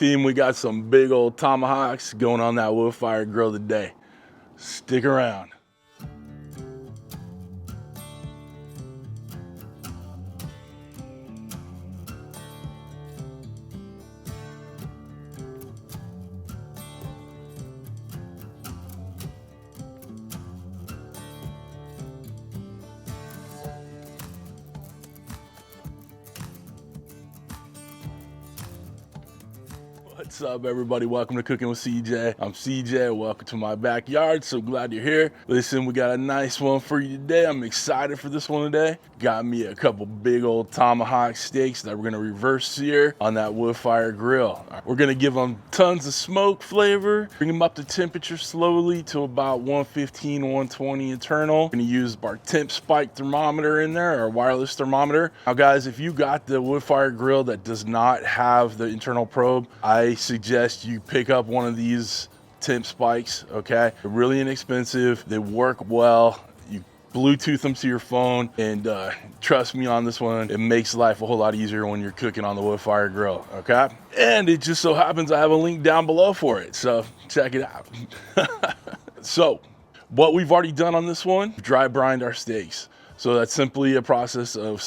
Team, we got some big old tomahawks going on that Woodfire Grill today. Stick around. What's up, everybody? Welcome to Cooking with CJ. I'm CJ. Welcome to my backyard. So glad you're here. Listen, we got a nice one for you today. I'm excited for this one today. Got me a couple big old tomahawk steaks that we're gonna reverse sear on that Woodfire Grill. We're gonna give them tons of smoke flavor, bring them up to temperature slowly to about 115, 120 internal. We're gonna use our temp spike thermometer in there, our wireless thermometer. Now guys, if you got the Woodfire Grill that does not have the internal probe, I suggest you pick up one of these temp spikes, okay? They're really inexpensive, they work well. You Bluetooth them to your phone, and trust me on this one, it makes life a whole lot easier when you're cooking on the Woodfire Grill, okay? And it just so happens I have a link down below for it, so check it out. So, what we've already done on this one, dry brined our steaks. So that's simply a process of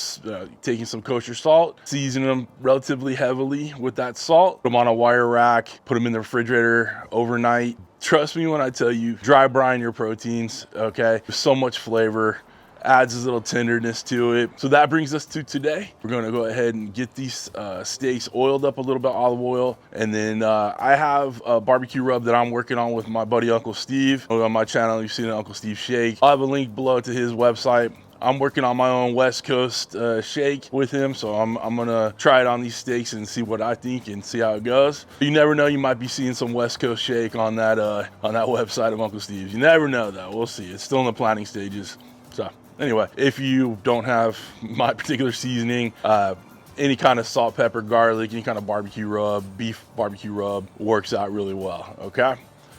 taking some kosher salt, seasoning them relatively heavily with that salt, put them on a wire rack, put them in the refrigerator overnight. Trust me when I tell you, dry brine your proteins, okay? There's so much flavor, adds a little tenderness to it. So that brings us to today. We're gonna go ahead and get these steaks oiled up a little bit, olive oil. And then I have a barbecue rub that I'm working on with my buddy, Uncle Steve. On my channel, you've seen Uncle Steve shake. I'll have a link below to his website. I'm working on my own West Coast shake with him, so I'm gonna try it on these steaks and see what I think and see how it goes. You never know, you might be seeing some West Coast shake on that website of Uncle Steve's. You never know though, we'll see. It's still in the planning stages. So anyway, if you don't have my particular seasoning, any kind of salt, pepper, garlic, any kind of barbecue rub, beef barbecue rub works out really well, okay?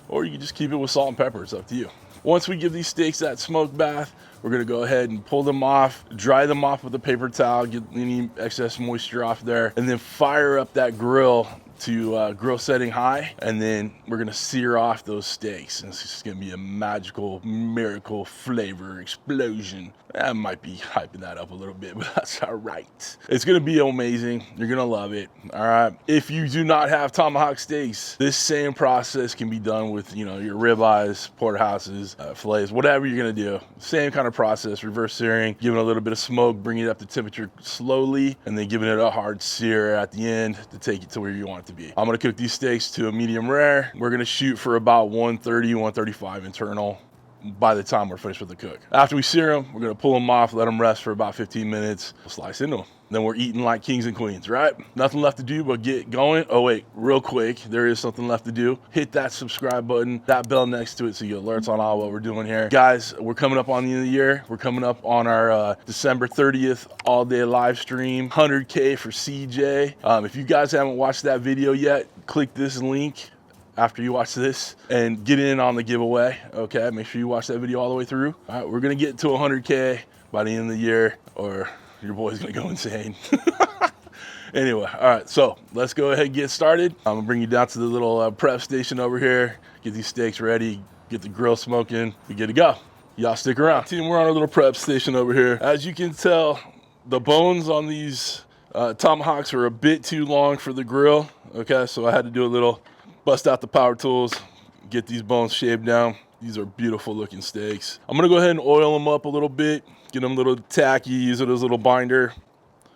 Or you can just keep it with salt and pepper, it's up to you. Once we give these steaks that smoke bath, we're gonna go ahead and pull them off, dry them off with a paper towel, get any excess moisture off there, and then fire up that grill to grill setting high, and then we're gonna sear off those steaks. And it's just gonna be a magical, miracle flavor explosion. I might be hyping that up a little bit, but that's all right. It's gonna be amazing. You're gonna love it, all right? If you do not have tomahawk steaks, this same process can be done with, your ribeyes, porterhouses, fillets, whatever you're gonna do. Same kind of process, reverse searing, giving a little bit of smoke, bringing it up to temperature slowly, and then giving it a hard sear at the end to take it to where you want it to be. I'm gonna cook these steaks to a medium rare. We're gonna shoot for about 130, 135 internal by the time we're finished with the cook. After we sear them, we're gonna pull them off, let them rest for about 15 minutes, slice into them. Then we're eating like kings and queens, right? Nothing left to do but get going. Oh wait, real quick, there is something left to do. Hit that subscribe button, that bell next to it so you get alerts on all what we're doing here. Guys, we're coming up on the end of the year. We're coming up on our December 30th all-day live stream, 100K for CJ. If you guys haven't watched that video yet, click this link after you watch this and get in on the giveaway, okay? Make sure you watch that video all the way through. All right, we're gonna get to 100K by the end of the year, or your boy's gonna go insane. Anyway, all right, so let's go ahead and get started. I'm gonna bring you down to the little prep station over here, get these steaks ready, get the grill smoking, we good to go. Y'all stick around. Team, we're on our little prep station over here. As you can tell, the bones on these tomahawks are a bit too long for the grill, okay? So I had to do a little bust out the power tools, get these bones shaved down. These are beautiful looking steaks. I'm gonna go ahead and oil them up a little bit, get them a little tacky, use it as a little binder,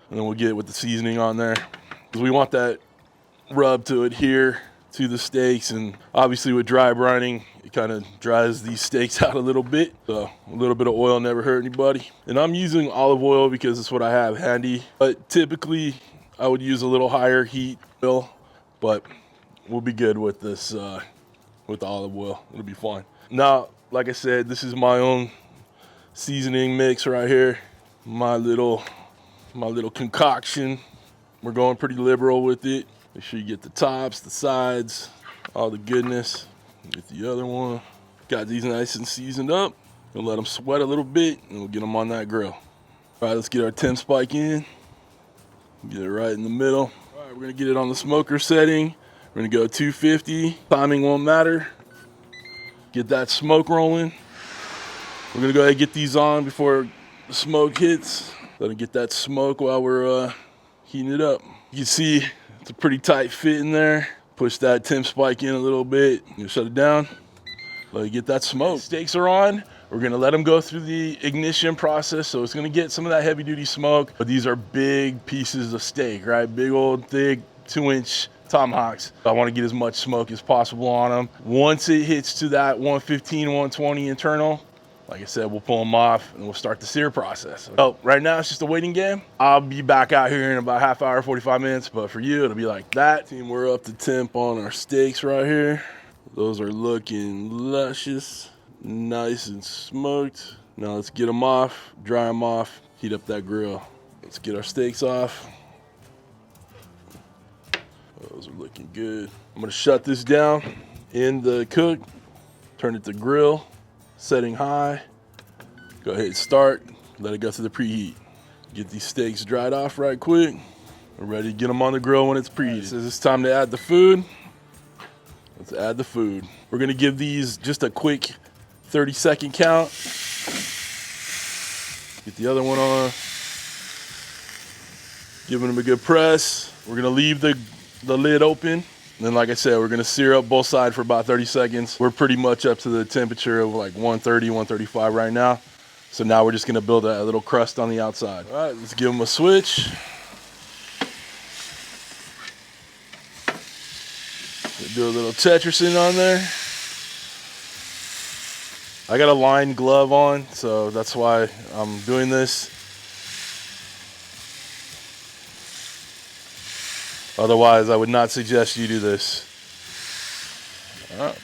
and then we'll get it with the seasoning on there. Because we want that rub to adhere to the steaks, and obviously with dry brining, it kind of dries these steaks out a little bit. So a little bit of oil never hurt anybody. And I'm using olive oil because it's what I have handy. But typically I would use a little higher heat oil, but we'll be good with this, with the olive oil. It'll be fine. Now, like I said, this is my own seasoning mix right here. My little concoction. We're going pretty liberal with it. Make sure you get the tops, the sides, all the goodness. Get the other one. Got these nice and seasoned up. We'll let them sweat a little bit, and we'll get them on that grill. All right, let's get our temp spike in. Get it right in the middle. All right, we're gonna get it on the smoker setting. We're gonna go 250. Timing won't matter. Get that smoke rolling. We're gonna go ahead and get these on before the smoke hits. Let it get that smoke while we're heating it up. You can see it's a pretty tight fit in there. Push that temp spike in a little bit. You shut it down. Let it get that smoke. Steaks are on. We're gonna let them go through the ignition process, so it's gonna get some of that heavy duty smoke. But these are big pieces of steak, right? Big old thick 2-inch tomahawks. I wanna get as much smoke as possible on them. Once it hits to that 115, 120 internal, like I said, we'll pull them off and we'll start the sear process. So right now it's just a waiting game. I'll be back out here in about a half hour, 45 minutes, but for you, it'll be like that. Team, we're up to temp on our steaks right here. Those are looking luscious, nice and smoked. Now let's get them off, dry them off, heat up that grill. Let's get our steaks off. Those are looking good. I'm gonna shut this down in the cook, turn it to grill, setting high. Go ahead and start, let it go through the preheat. Get these steaks dried off right quick. We're ready to get them on the grill when it's preheated. So it's time to add the food. Let's add the food. We're gonna give these just a quick 30-second count. Get the other one on. Giving them a good press. We're gonna leave the lid open. And then, like I said, we're gonna sear up both sides for about 30 seconds. We're pretty much up to the temperature of like 130, 135 right now. So now we're just gonna build a little crust on the outside. All right, let's give them a switch. Do a little Tetrasing on there. I got a lined glove on, so that's why I'm doing this. Otherwise, I would not suggest you do this. All right.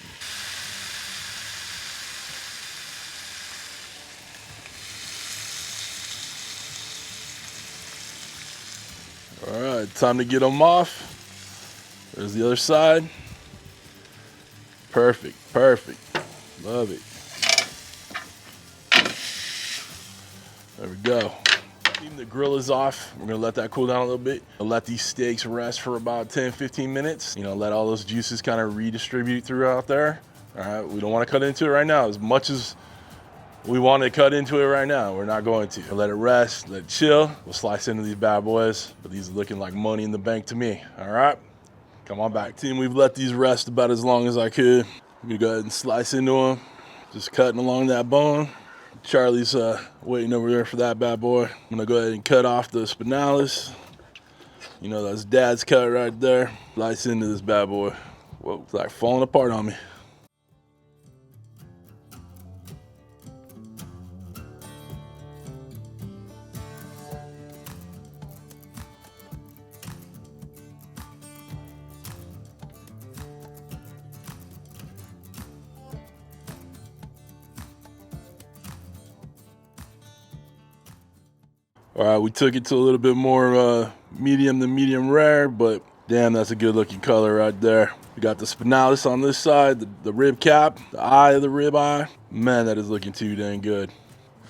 All right, time to get them off. There's the other side. Perfect, perfect. Love it. There we go. The grill is off. We're gonna let that cool down a little bit. I'll let these steaks rest for about 10, 15 minutes. You know, let all those juices kind of redistribute throughout there. All right, we don't want to cut into it right now. As much as we want to cut into it right now, we're not going to. Let it rest, let it chill. We'll slice into these bad boys, but these are looking like money in the bank to me. All right, come on back. Team, we've let these rest about as long as I could. I'm gonna go ahead and slice into them. Just cutting along that bone. Charlie's waiting over there for that bad boy. I'm gonna go ahead and cut off the spinalis. You know, that's dad's cut right there. Slice into this bad boy. Whoa, it's like falling apart on me. All right, we took it to a little bit more medium than medium rare, but damn, that's a good looking color right there. We got the spinalis on this side, the rib cap, the eye of the rib eye. Man, that is looking too dang good.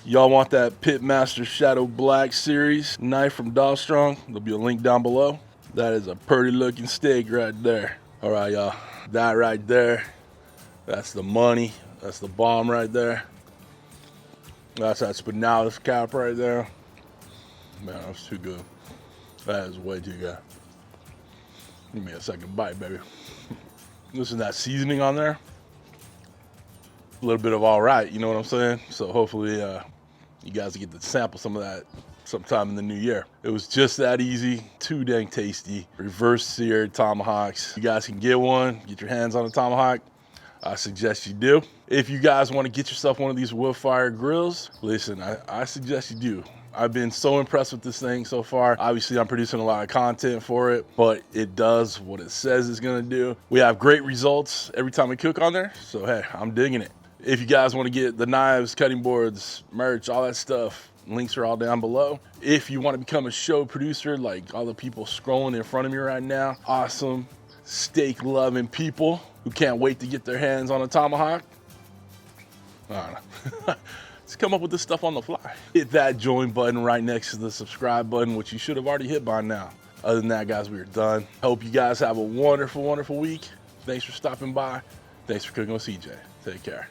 Y'all want that Pitmaster Shadow Black series knife from Dalstrong? There'll be a link down below. That is a pretty looking steak right there. All right, y'all, that right there, that's the money. That's the bomb right there. That's that spinalis cap right there. Man, that's too good. That is way too good. Give me a second bite, baby. Listen to that seasoning on there. A little bit of all right, you know what I'm saying? So hopefully you guys get to sample some of that sometime in the new year. It was just that easy, too dang tasty. Reverse seared tomahawks. You guys can get one, get your hands on a tomahawk. I suggest you do. If you guys want to get yourself one of these Woodfire grills, listen, I suggest you do. I've been so impressed with this thing so far. Obviously, I'm producing a lot of content for it, but it does what it says it's gonna do. We have great results every time we cook on there, so hey, I'm digging it. If you guys wanna get the knives, cutting boards, merch, all that stuff, links are all down below. If you wanna become a show producer like all the people scrolling in front of me right now, awesome steak-loving people who can't wait to get their hands on a tomahawk, I don't know. Just come up with this stuff on the fly. Hit that join button right next to the subscribe button, which you should have already hit by now. Other than that, guys, we are done. Hope you guys have a wonderful, wonderful week. Thanks for stopping by. Thanks for cooking with CJ. Take care.